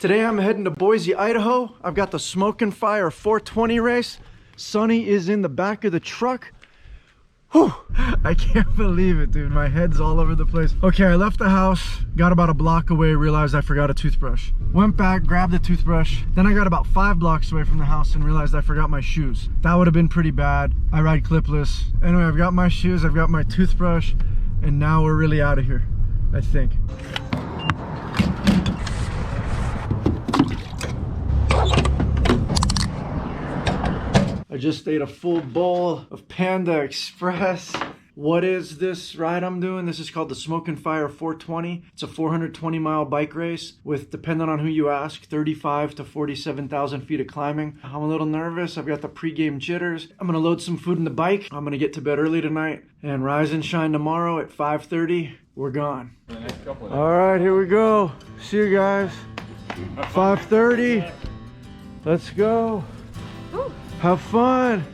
Today I'm heading to Boise, Idaho. I've got the Smoke and Fire 420 race. Sonny is in the back of the truck. Whew, I can't believe it, dude. My head's all over the place. Okay, I left the house, got about a block away, realized I forgot a toothbrush. Went back, grabbed the toothbrush. Then I got about 5 blocks away from the house and realized I forgot my shoes. That would have been pretty bad. I ride clipless. Anyway, I've got my shoes, I've got my toothbrush, and now we're really out of here, I think. I just ate a full bowl of Panda Express. What is this ride I'm doing? This is called the Smoke and Fire 420. It's a 420-mile bike race with, depending on who you ask, 35 to 47,000 feet of climbing. I'm a little nervous. I've got the pre-game jitters. I'm gonna load some food in the bike. I'm gonna get to bed early tonight and rise and shine tomorrow at 5:30. We're gone. All right, here we go. See you guys. 5:30. Let's go. Have fun.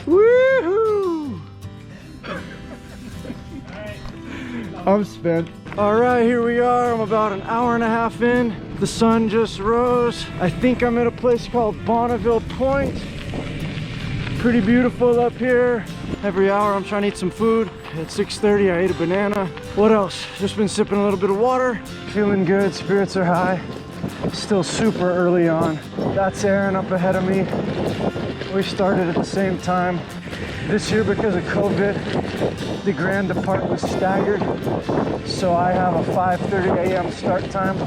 Woohoo! I'm spent. All right, here we are. I'm about an hour and a half in. The sun just rose. I think I'm at a place called Bonneville Point. Pretty beautiful up here. Every hour I'm trying to eat some food. At 6:30 I ate a banana. What else? Just been sipping a little bit of water. Feeling good, spirits are high. Still super early on. That's Aaron up ahead of me. We started at the same time. This year, because of COVID, the grand depart was staggered. So I have a 5:30 a.m. start time,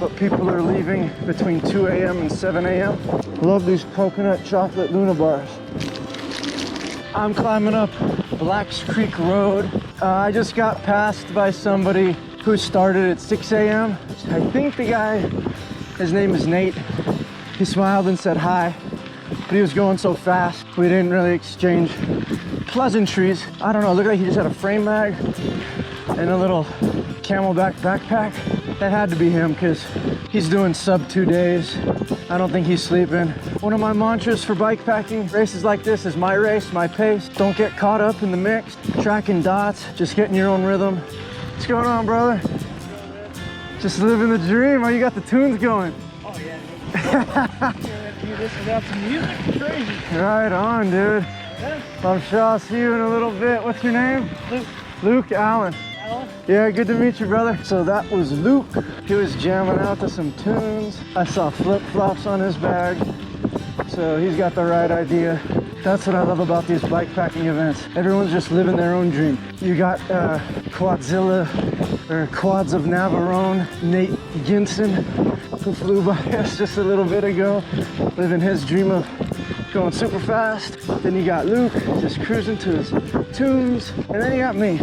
but people are leaving between 2 a.m. and 7 a.m. Love these coconut chocolate Luna bars. I'm climbing up Blacks Creek Road. I just got passed by somebody who started at 6 a.m. I think the guy, his name is Nate. He smiled and said hi, but he was going so fast, we didn't really exchange pleasantries. I don't know, it looked like he just had a frame mag and a little camelback backpack. That had to be him because he's doing sub 2 days. I don't think he's sleeping. One of my mantras for bikepacking races like this is my race, my pace. Don't get caught up in the mix, tracking dots, just getting your own rhythm. What's going on, brother? Just living the dream. Oh, you got the tunes going. Oh, yeah. This without some music. Crazy. Right on, dude. Yeah. I'm sure I'll see you in a little bit. What's your name? Luke. Luke Allen. Alan? Yeah, good to meet you, brother. So that was Luke. He was jamming out to some tunes. I saw flip-flops on his bag. So he's got the right idea. That's what I love about these bikepacking events. Everyone's just living their own dream. You got Quadzilla, or Quads of Navarone, Nate Ginson, who flew by us just a little bit ago, living his dream of going super fast. Then you got Luke, just cruising to his tunes. And then you got me,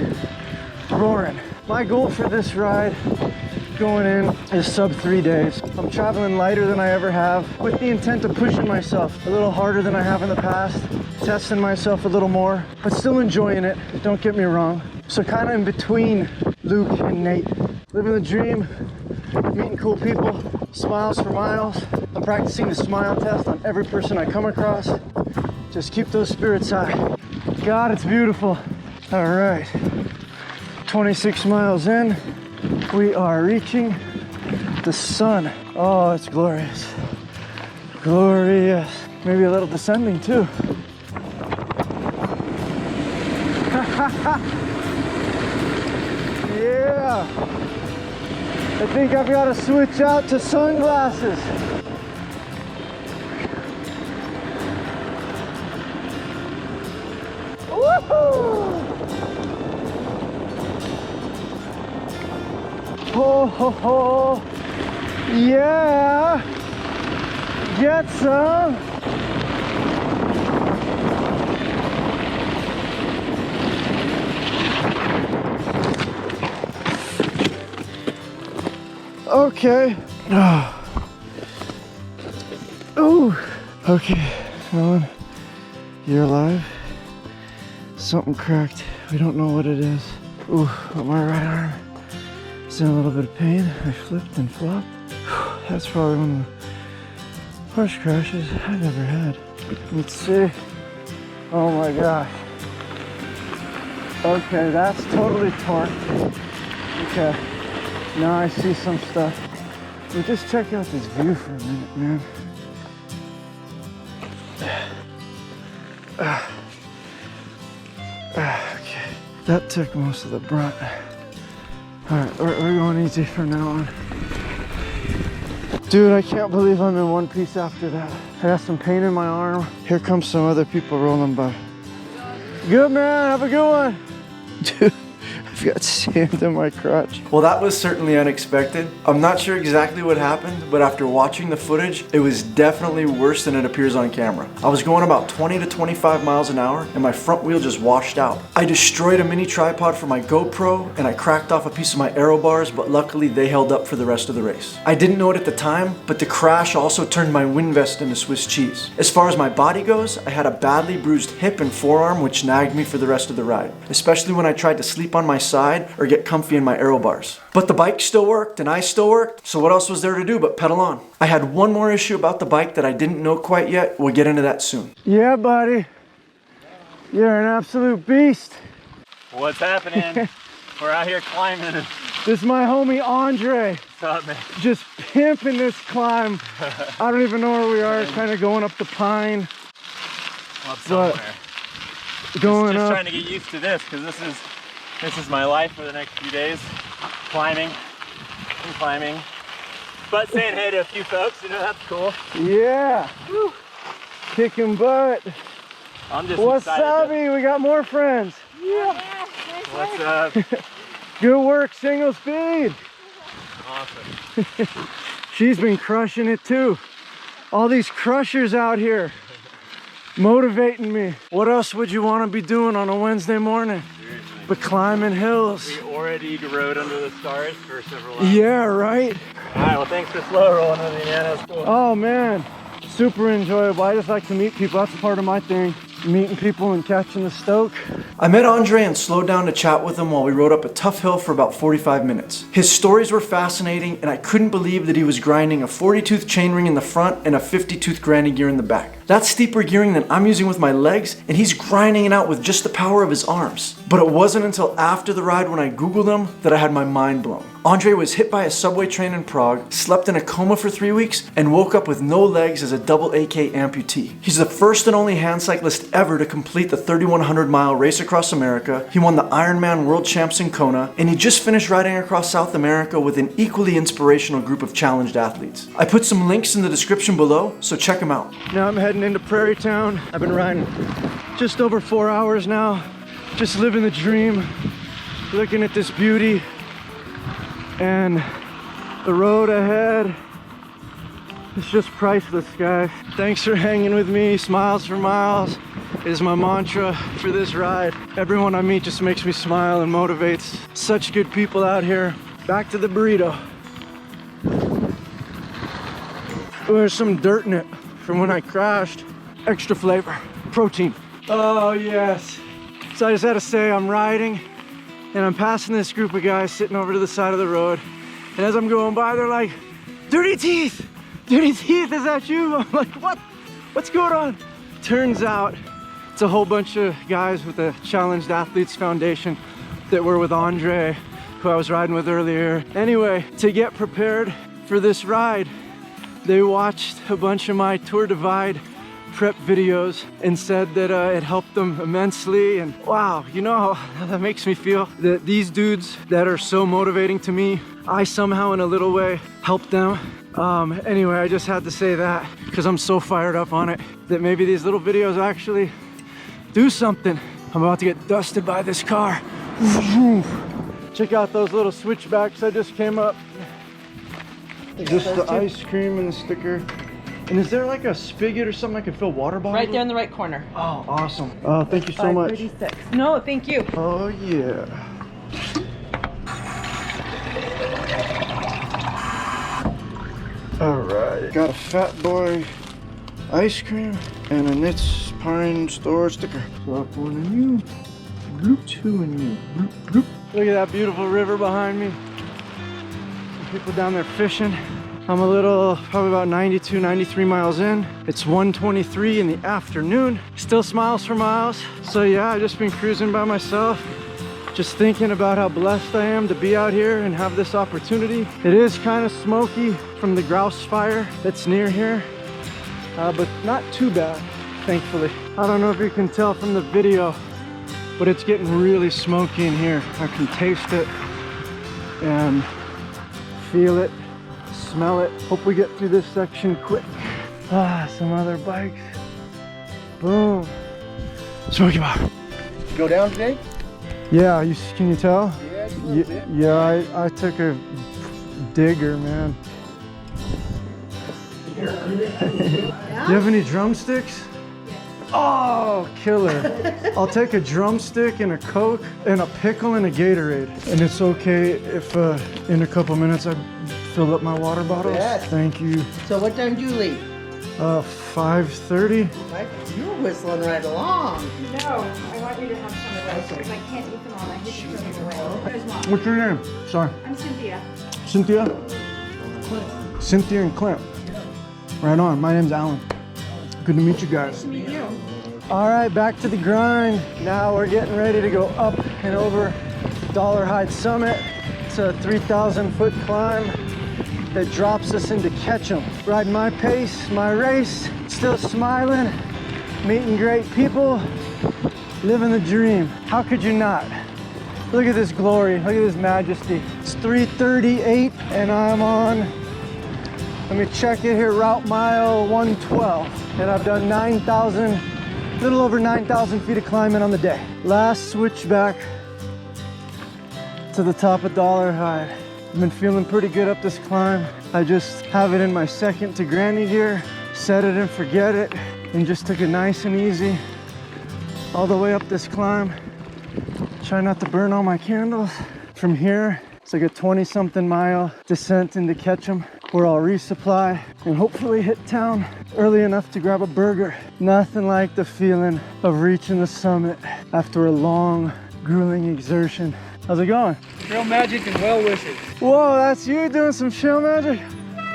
roaring. My goal for this ride going in is sub 3 days. I'm traveling lighter than I ever have with the intent of pushing myself a little harder than I have in the past, testing myself a little more, but still enjoying it, don't get me wrong. So kind of in between Luke and Nate, living the dream, meeting cool people, smiles for miles. I'm practicing the smile test on every person I come across. Just keep those spirits high. God, it's beautiful. All right, 26 miles in. We are reaching the sun. Oh, it's glorious. Glorious. Maybe a little descending too. Yeah. I think I've got to switch out to sunglasses. Woohoo! Ho ho ho! Yeah! Get some! Okay. Ooh. Okay. Alan, you're alive. Something cracked. We don't know what it is. Ooh, on my right arm. It's in a little bit of pain. I flipped and flopped. That's probably one of the worst crashes I've ever had. Let's see. Oh my gosh. Okay, that's totally torqued. Okay. Now I see some stuff. Well, just check out this view for a minute, man. Okay, that took most of the brunt. All right, we're going easy from now on. Dude, I can't believe I'm in one piece after that. I got some pain in my arm. Here comes some other people rolling by. Good, man, have a good one. Dude, I've got sand in my crotch. Well, that was certainly unexpected. I'm not sure exactly what happened, but after watching the footage, it was definitely worse than it appears on camera. I was going about 20 to 25 miles an hour and my front wheel just washed out. I destroyed a mini tripod for my GoPro and I cracked off a piece of my aero bars, but luckily they held up for the rest of the race. I didn't know it at the time, but the crash also turned my wind vest into Swiss cheese. As far as my body goes, I had a badly bruised hip and forearm which nagged me for the rest of the ride, especially when I tried to sleep on my side or get comfy in my aero bars. But the bike still worked and I still worked, so what else was there to do but pedal on? I had one more issue about the bike that I didn't know quite yet. We'll get into that soon. Yeah, buddy. You're an absolute beast. What's happening? We're out here climbing. This is my homie Andre. What's up, man? Just pimping this climb. I don't even know where we are, kind of going up the pine. Up somewhere. Going just up. trying to get used to this because this is my life for the next few days. Climbing and climbing. But saying hey to a few folks, you know, that's cool. Yeah. Woo. Kicking butt. I'm just Wasabi, we got more friends. Yeah. What's up? Good work, single speed. Awesome. She's been crushing it too. All these crushers out here motivating me. What else would you want to be doing on a Wednesday morning? Seriously. But climbing hills. We already rode under the stars for several hours. Yeah, right? All right, well, thanks for slow rolling with me, man. That's cool. Oh man, super enjoyable. I just like to meet people. That's part of my thing. Meeting people and catching the stoke. I met Andre and slowed down to chat with him while we rode up a tough hill for about 45 minutes. His stories were fascinating and I couldn't believe that he was grinding a 40-tooth chainring in the front and a 50-tooth grinding gear in the back. That's steeper gearing than I'm using with my legs, and he's grinding it out with just the power of his arms. But it wasn't until after the ride when I Googled him that I had my mind blown. Andre was hit by a subway train in Prague, slept in a coma for 3 weeks, and woke up with no legs as a double AK amputee. He's the first and only hand cyclist ever to complete the 3,100-mile race across America. He won the Ironman World Champs in Kona, and he just finished riding across South America with an equally inspirational group of challenged athletes. I put some links in the description below, so check him out. Now I'm heading into Prairie Town. I've been riding just over 4 hours now, just living the dream, looking at this beauty and the road ahead. It's just priceless, guys. Thanks for hanging with me. Smiles for miles is my mantra for this ride. Everyone I meet just makes me smile and motivates. Such good people out here. Back to the burrito. Oh, there's some dirt in it from when I crashed. Extra flavor, protein. Oh yes. So I just had to say, I'm riding and I'm passing this group of guys sitting over to the side of the road. And as I'm going by, they're like, "Dirty Teeth! Dirty Teeth, is that you?" I'm like, what? What's going on? Turns out it's a whole bunch of guys with the Challenged Athletes Foundation that were with Andre, who I was riding with earlier. Anyway, to get prepared for this ride, they watched a bunch of my Tour Divide prep videos and said that it helped them immensely. And wow, you know how that makes me feel, that these dudes that are so motivating to me, I somehow in a little way helped them. Anyway, I just had to say that because I'm so fired up on it, that maybe these little videos actually do something. I'm about to get dusted by this car. Check out those little switchbacks I just came up. Just the ice cream and the sticker. And is there like a spigot or something I can fill water bottles Right there in with? the right corner. Oh, awesome. Oh, thank you so much. 536. No, thank you. Oh, yeah. All right. Got a Fat Boy ice cream and a Knits Pine Store sticker. Drop one in you. Bloop, two in you. Bloop, bloop. Look at that beautiful river behind me. Some people down there fishing. I'm a little, probably about 92, 93 miles in. It's 1:23 in the afternoon. Still smiles for miles. So yeah, I've just been cruising by myself. Just thinking about how blessed I am to be out here and have this opportunity. It is kind of smoky from the grouse fire that's near here, but not too bad, thankfully. I don't know if you can tell from the video, but it's getting really smoky in here. I can taste it and feel it, smell it. Hope we get through this section quick. Ah, some other bikes. Boom. Smoky bar. Go down today? Yeah, can you tell? Yeah, just a little bit. Yeah, I took a digger, man. Do you have any drumsticks? Oh, killer. I'll take a drumstick and a Coke and a pickle and a Gatorade. And it's okay if in a couple minutes I fill up my water bottles? Yes. Thank you. So what time do you leave? 5:30. You're whistling right along. No, I want you to have some of those because I can't eat them all. I hate to throw them away. There's Mom. What's your name? Sorry. I'm Cynthia. Cynthia? Cynthia and Clint. Right on. My name's Alan. Good to meet you guys. Me too. All right, back to the grind. Now we're getting ready to go up and over Dollar Hide Summit. It's a 3,000-foot climb that drops us into Ketchum. Riding my pace, my race, still smiling, meeting great people, living the dream. How could you not? Look at this glory, look at this majesty. It's 3:38 and I'm on, let me check it here, route mile 112. And I've done 9,000, a little over 9,000 feet of climbing on the day. Last switchback to the top of Dollar Hide. I've been feeling pretty good up this climb. I just have it in my second to granny gear, set it and forget it, and just took it nice and easy all the way up this climb. Try not to burn all my candles. From here, it's like a 20-something mile descent into Ketchum, where I'll resupply and hopefully hit town early enough to grab a burger. Nothing like the feeling of reaching the summit after a long, grueling exertion. How's it going? Trail magic and well wishes. Whoa, that's you doing some trail magic?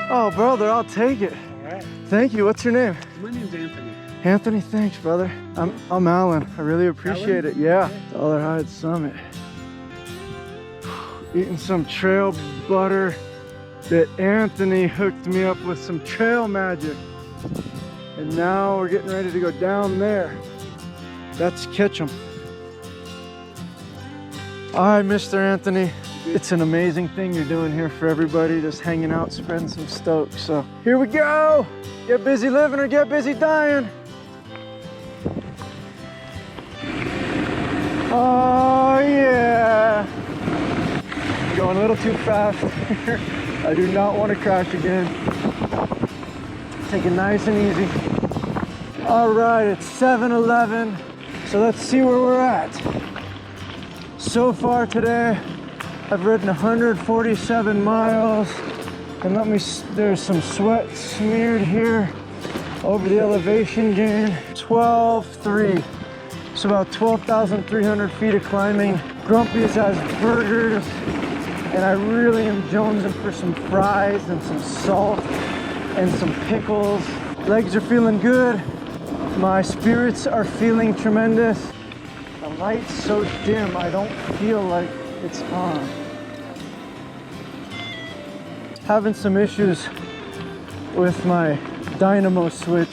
Oh, brother, I'll take it. All right. Thank you. What's your name? My name's Anthony. Anthony, thanks, brother. I'm Alan. I really appreciate it. Yeah. Dollar Hide Summit. Eating some trail butter that Anthony hooked me up with some trail magic. And now we're getting ready to go down there. That's Ketchum. All right, Mr. Anthony. It's an amazing thing you're doing here for everybody, just hanging out, spreading some stoke. So here we go. Get busy living or get busy dying. Oh yeah. Going a little too fast here. I do not want to crash again. Take it nice and easy. All right, it's 7:11. So let's see where we're at. So far today, I've ridden 147 miles, and there's some sweat smeared here over the elevation gain. 12.3, so about 12,300 feet of climbing. Grumpy's has burgers, and I really am jonesing for some fries and some salt and some pickles. Legs are feeling good. My spirits are feeling tremendous. The light's so dim, I don't feel like it's on. Having some issues with my dynamo switch.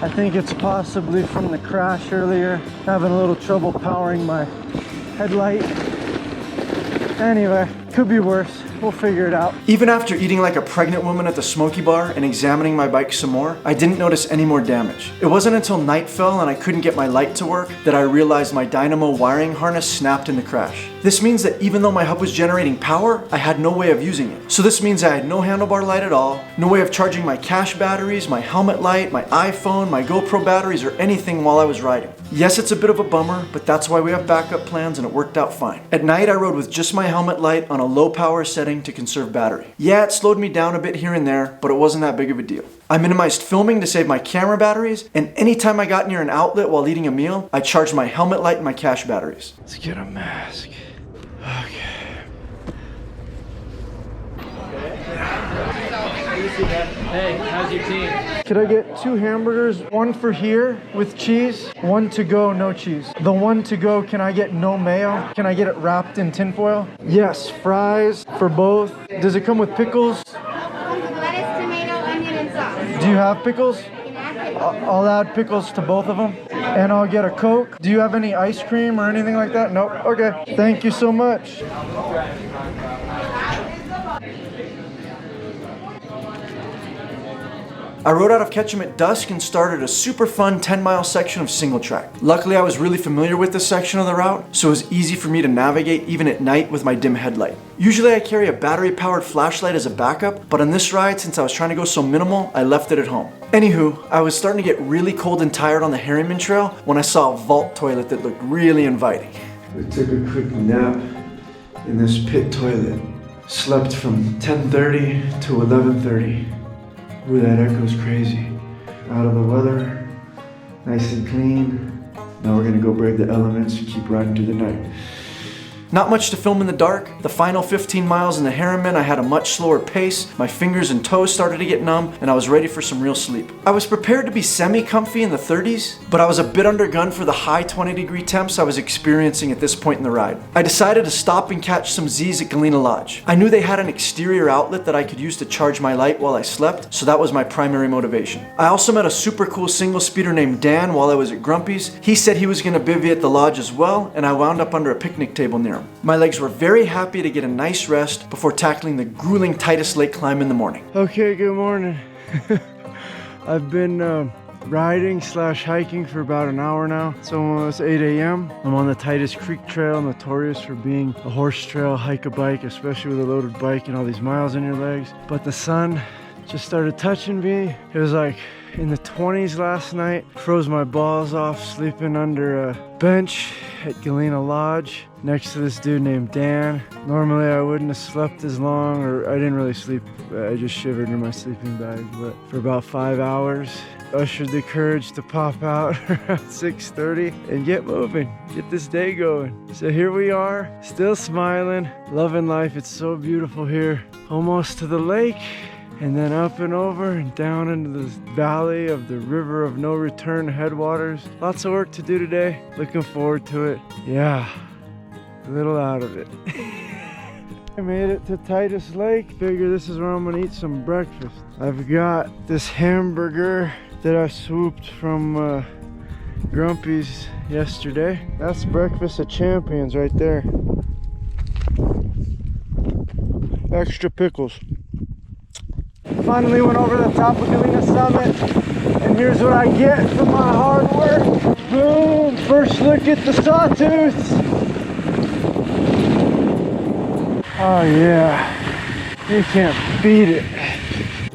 I think it's possibly from the crash earlier. Having a little trouble powering my headlight. Anyway, could be worse. We'll figure it out. Even after eating like a pregnant woman at the Smoky Bar and examining my bike some more, I didn't notice any more damage. It wasn't until night fell and I couldn't get my light to work that I realized my dynamo wiring harness snapped in the crash. This means that even though my hub was generating power, I had no way of using it. So this means I had no handlebar light at all, no way of charging my cache batteries, my helmet light, my iPhone, my GoPro batteries, or anything while I was riding. Yes, it's a bit of a bummer, but that's why we have backup plans and it worked out fine. At night, I rode with just my helmet light on a low power setting to conserve battery. Yeah, it slowed me down a bit here and there, but it wasn't that big of a deal. I minimized filming to save my camera batteries, and anytime I got near an outlet while eating a meal, I charged my helmet light and my cache batteries. Let's get a mask. Okay. Hey, how's your team? Could I get 2 hamburgers? One for here with cheese, one to go, no cheese. The one to go, can I get no mayo? Can I get it wrapped in tinfoil? Yes, fries for both. Does it come with pickles? Comes with lettuce, tomato, onion, and sauce. Do you have pickles? You can add pickles. I'll add pickles to both of them. And I'll get a Coke. Do you have any ice cream or anything like that? Nope. Okay. Thank you so much. I rode out of Ketchum at dusk and started a super fun 10-mile section of single track. Luckily, I was really familiar with this section of the route, so it was easy for me to navigate even at night with my dim headlight. Usually I carry a battery-powered flashlight as a backup, but on this ride, since I was trying to go so minimal, I left it at home. Anywho, I was starting to get really cold and tired on the Harriman Trail when I saw a vault toilet that looked really inviting. We took a quick nap in this pit toilet. Slept from 10:30 to 11:30. Ooh, that echo's crazy. Out of the weather, nice and clean. Now we're gonna go brave the elements and keep riding through the night. Not much to film in the dark. The final 15 miles in the Harriman, I had a much slower pace. My fingers and toes started to get numb, and I was ready for some real sleep. I was prepared to be semi-comfy in the 30s, but I was a bit undergunned for the high 20-degree temps I was experiencing at this point in the ride. I decided to stop and catch some Z's at Galena Lodge. I knew they had an exterior outlet that I could use to charge my light while I slept, so that was my primary motivation. I also met a super cool single speeder named Dan while I was at Grumpy's. He said he was gonna bivvy at the lodge as well, and I wound up under a picnic table near him. My legs were very happy to get a nice rest before tackling the grueling Titus Lake climb in the morning. Okay, good morning. I've been riding / hiking for about an hour now. It's almost 8 a.m. I'm on the Titus Creek Trail, notorious for being a horse trail, hike a bike, especially with a loaded bike and all these miles in your legs. But the sun just started touching me. It was like in the 20s last night. Froze my balls off sleeping under a bench at Galena Lodge next to this dude named Dan. Normally I wouldn't have slept as long, or I didn't really sleep. I just shivered in my sleeping bag, but for about 5 hours. Ushered the courage to pop out around 6:30 and get moving, get this day going. So here we are, still smiling, loving life. It's so beautiful here. Almost to the lake, and then up and over and down into the valley of the river of no return headwaters. Lots of work to do today. Looking forward to it. Yeah, a little out of it. I made it to Titus Lake. Figure this is where I'm gonna eat some breakfast. I've got this hamburger that I swooped from Grumpy's yesterday. That's breakfast of champions right there. Extra pickles. Finally went over the top of Galena Summit, and here's what I get for my hard work. Boom! First look at the sawtooths. Oh yeah, you can't beat it.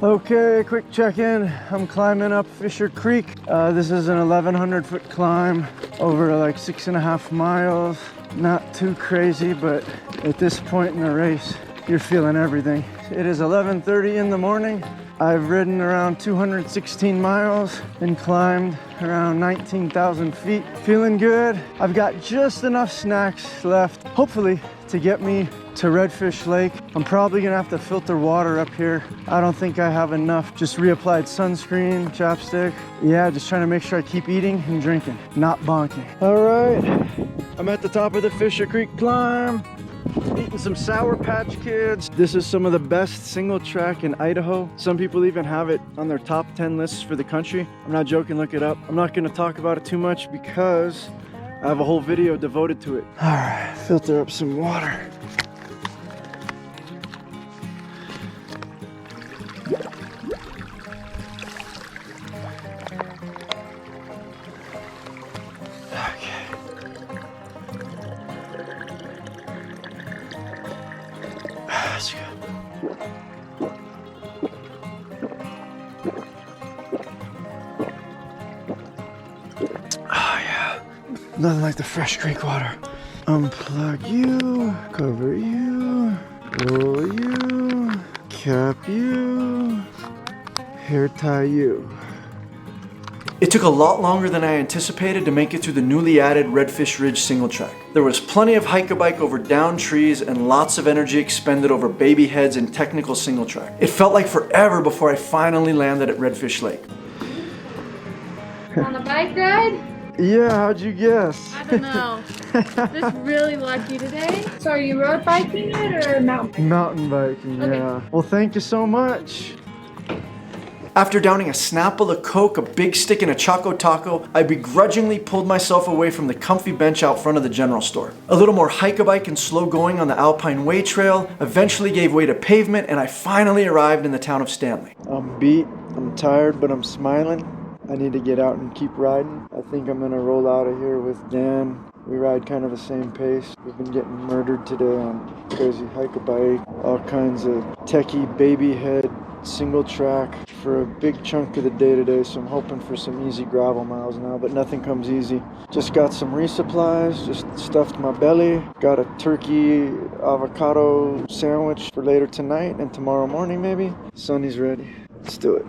Okay, quick check-in. I'm climbing up Fisher Creek. This is an 1,100-foot climb over like 6.5 miles. Not too crazy, but at this point in the race, you're feeling everything. It is 11:30 in the morning. I've ridden around 216 miles and climbed around 19,000 feet. Feeling good. I've got just enough snacks left, hopefully, to get me to Redfish Lake. I'm probably gonna have to filter water up here. I don't think I have enough. Just reapplied sunscreen, chapstick. Yeah, just trying to make sure I keep eating and drinking, not bonking. All right, I'm at the top of the Fisher Creek climb. Eating some Sour Patch Kids. This is some of the best single track in Idaho. Some people even have it on their top 10 lists for the country. I'm not joking, look it up. I'm not gonna talk about it too much because I have a whole video devoted to it. All right, filter up some water. That's good. Oh yeah, nothing like the fresh creek water. Unplug you, cover you, roll you, cap you, hair tie you. It took a lot longer than I anticipated to make it through the newly added Redfish Ridge single track. There was plenty of hike-a-bike over down trees and lots of energy expended over baby heads and technical single track. It felt like forever before I finally landed at Redfish Lake. On a bike ride? Yeah, how'd you guess? I don't know. Just really lucky today. So are you road biking it or mountain biking? Mountain biking, Okay. yeah. Well, thank you so much. After downing a Snapple, a Coke, a big stick, and a Choco Taco, I begrudgingly pulled myself away from the comfy bench out front of the general store. A little more hike-a-bike and slow going on the Alpine Way Trail eventually gave way to pavement, and I finally arrived in the town of Stanley. I'm beat, I'm tired, but I'm smiling. I need to get out and keep riding. I think I'm gonna roll out of here with Dan. We ride kind of the same pace. We've been getting murdered today on crazy hike-a-bike, all kinds of techie baby head single track for a big chunk of the day today, so I'm hoping for some easy gravel miles now, but nothing comes easy. Just got some resupplies, just stuffed my belly, got a turkey avocado sandwich for later tonight and tomorrow morning maybe. Sonny's ready. Let's do it.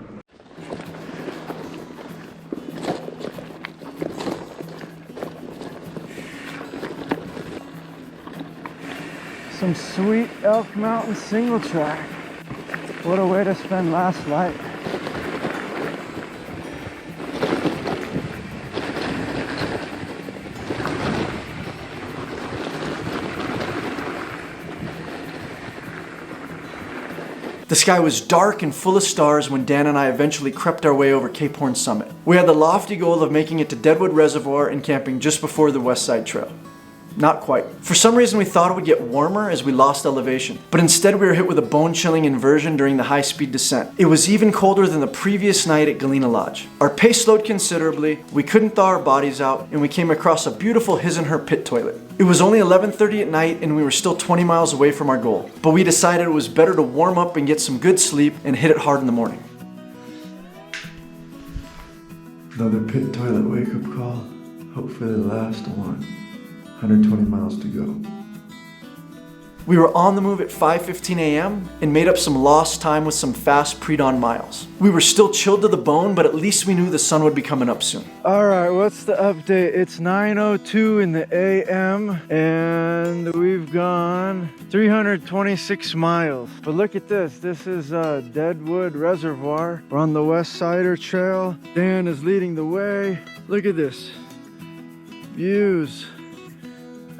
Some sweet Elk Mountain single track. What a way to spend last night. The sky was dark and full of stars when Dan and I eventually crept our way over Cape Horn summit. We had the lofty goal of making it to Deadwood Reservoir and camping just before the West Side Trail. Not quite. For some reason we thought it would get warmer as we lost elevation, but instead we were hit with a bone-chilling inversion during the high-speed descent. It was even colder than the previous night at Galena Lodge. Our pace slowed considerably, we couldn't thaw our bodies out, and we came across a beautiful his and her pit toilet. It was only 11:30 at night and we were still 20 miles away from our goal, but we decided it was better to warm up and get some good sleep and hit it hard in the morning. Another pit toilet wake-up call. Hopefully the last one. 120 miles to go. We were on the move at 5:15 a.m. and made up some lost time with some fast pre-dawn miles. We were still chilled to the bone, but at least we knew the sun would be coming up soon. All right, what's the update? It's 9:02 in the a.m. and we've gone 326 miles. But look at this. This is Deadwood Reservoir. We're on the West Sider Trail. Dan is leading the way. Look at this. Views.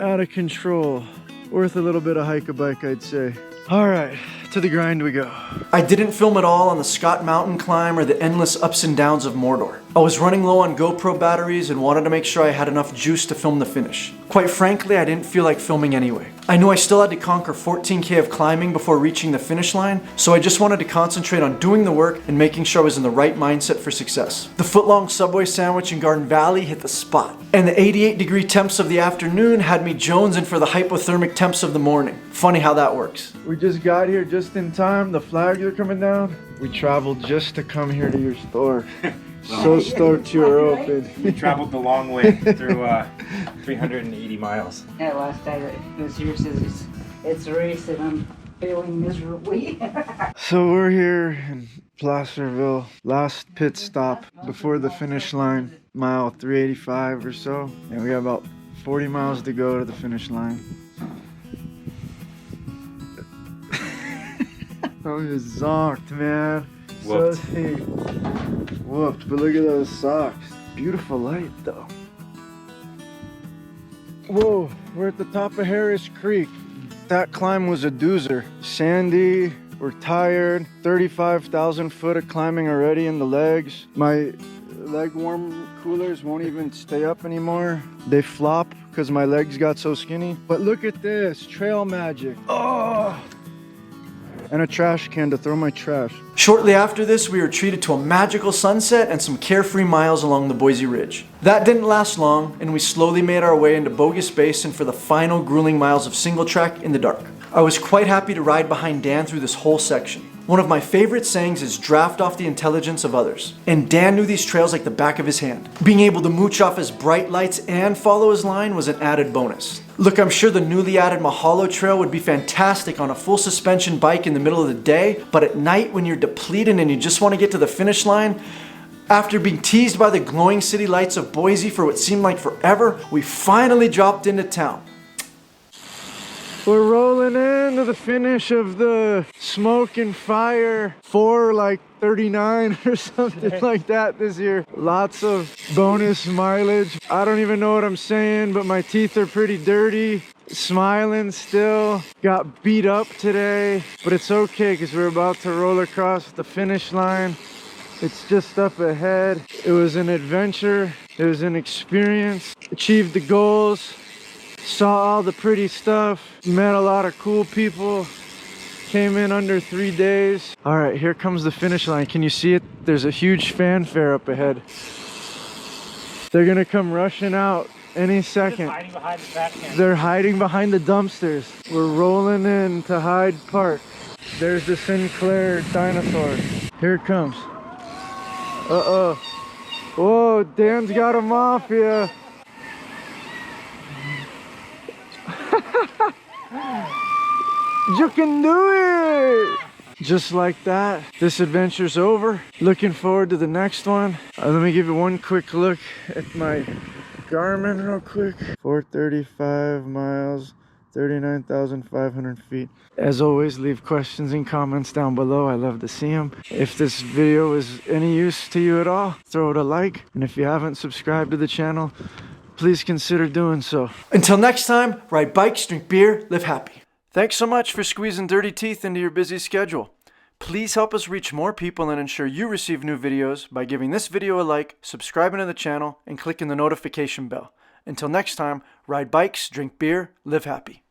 Out of control. Worth a little bit of hike-a-bike, I'd say. All right, to the grind we go. I didn't film at all on the Scott Mountain climb or the endless ups and downs of Mordor. I was running low on GoPro batteries and wanted to make sure I had enough juice to film the finish. Quite frankly, I didn't feel like filming anyway. I knew I still had to conquer 14K of climbing before reaching the finish line, so I just wanted to concentrate on doing the work and making sure I was in the right mindset for success. The foot-long Subway sandwich in Garden Valley hit the spot, and the 88-degree temps of the afternoon had me jonesing for the hypothermic temps of the morning. Funny how that works. We just got here just in time. The flags are coming down. We traveled just to come here to your store. So stoked you're open. We traveled the long way through 380 miles. Yeah, last time it was here says it's a race and I'm failing miserably. So we're here in Placerville, last pit stop before the finish line, mile 385 or so, and we got about 40 miles to go to the finish line. I'm just zonked, man. Whooped. So sick. Whooped, but look at those socks. Beautiful light though. Whoa, we're at the top of Harris Creek. That climb was a doozer. Sandy, we're tired. 35,000 foot of climbing already in the legs. My leg warm coolers won't even stay up anymore. They flop because my legs got so skinny. But look at this, trail magic. Oh! And a trash can to throw my trash. Shortly after this, we were treated to a magical sunset and some carefree miles along the Boise Ridge. That didn't last long, and we slowly made our way into Bogus Basin for the final grueling miles of single track in the dark. I was quite happy to ride behind Dan through this whole section. One of my favorite sayings is draft off the intelligence of others. And Dan knew these trails like the back of his hand. Being able to mooch off his bright lights and follow his line was an added bonus. Look, I'm sure the newly added Mahalo Trail would be fantastic on a full suspension bike in the middle of the day, but at night when you're depleted and you just want to get to the finish line, after being teased by the glowing city lights of Boise for what seemed like forever, we finally dropped into town. We're rolling into the finish of the smoke and fire 4 39 or something like that this year. Lots of bonus mileage. I don't even know what I'm saying, but my teeth are pretty dirty. Smiling still. Got beat up today, but it's okay because we're about to roll across the finish line. It's just up ahead. It was an adventure. It was an experience. Achieved the goals. Saw all the pretty stuff. Met a lot of cool people. Came in under 3 days. All right, here comes the finish line. Can you see it? There's a huge fanfare up ahead. They're gonna come rushing out any second. Hiding behind the trash can. They're hiding behind the dumpsters. We're rolling into Hyde Park. There's the Sinclair dinosaur. Here it comes. Uh-oh. Whoa, Dan's got a mafia. You can do it! Just like that, this adventure's over. Looking forward to the next one. Let me give you one quick look at my Garmin real quick. 435 miles, 39,500 feet. As always, leave questions and comments down below. I love to see them. If this video was any use to you at all, throw it a like. And if you haven't subscribed to the channel, please consider doing so. Until next time, ride bikes, drink beer, live happy. Thanks so much for squeezing dirty teeth into your busy schedule. Please help us reach more people and ensure you receive new videos by giving this video a like, subscribing to the channel, and clicking the notification bell. Until next time, ride bikes, drink beer, live happy.